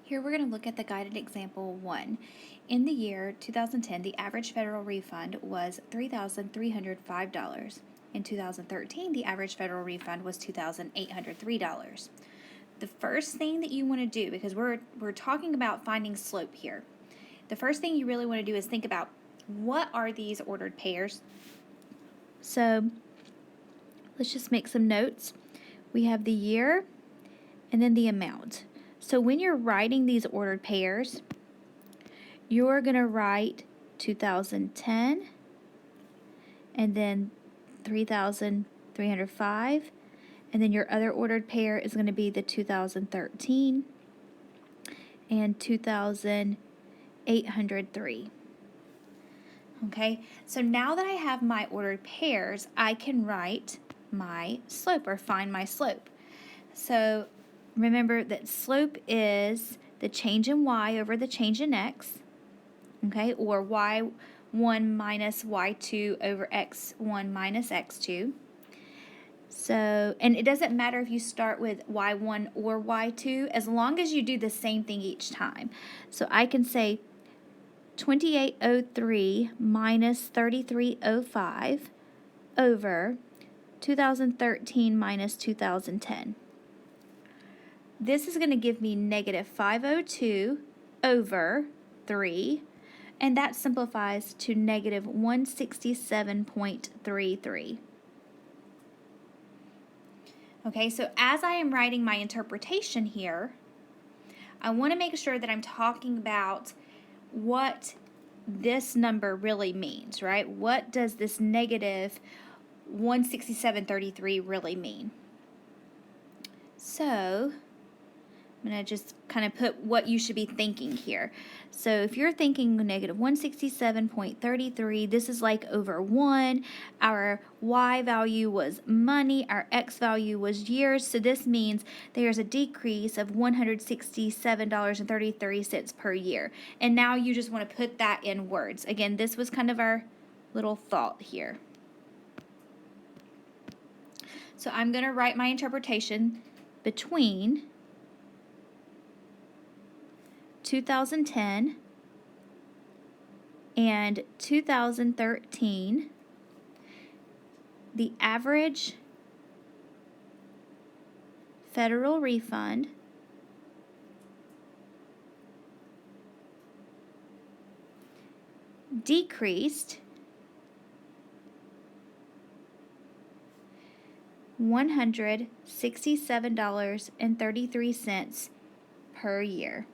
Here we're going to look at the guided example 1. In the year 2010, the average federal refund was $3,305. In 2013, the average federal refund was $2,803. The first thing that you want to do, because we're talking about finding slope here, the first thing you really want to do is think about what are these ordered pairs. So let's just make some notes. We have the year and then the amount. So when you're writing these ordered pairs, you're going to write 2010 and then 3,305, and then your other ordered pair is going to be the 2013 and 2,803. Okay, so now that I have my ordered pairs, I can write my slope or find my slope. So remember that slope is the change in y over the change in x, okay, or y1 minus y2 over x1 minus x2. So, and it doesn't matter if you start with y1 or y2, as long as you do the same thing each time. So I can say 2803 minus 3305 over 2013 minus 2010. This is going to give me negative 502 over 3, and that simplifies to negative 167.33. Okay, so as I am writing my interpretation here, I want to make sure that I'm talking about what this number really means, right? What does this negative 167.33 really mean? So I'm going to just kind of put what you should be thinking here. So if you're thinking negative 167.33, this is like over 1. Our y value was money. Our x value was years. So this means there's a decrease of $167.33 per year. And now you just want to put that in words. Again, this was kind of our little thought here. So I'm going to write my interpretation between 2010 and 2013, the average federal refund decreased $167.33 per year.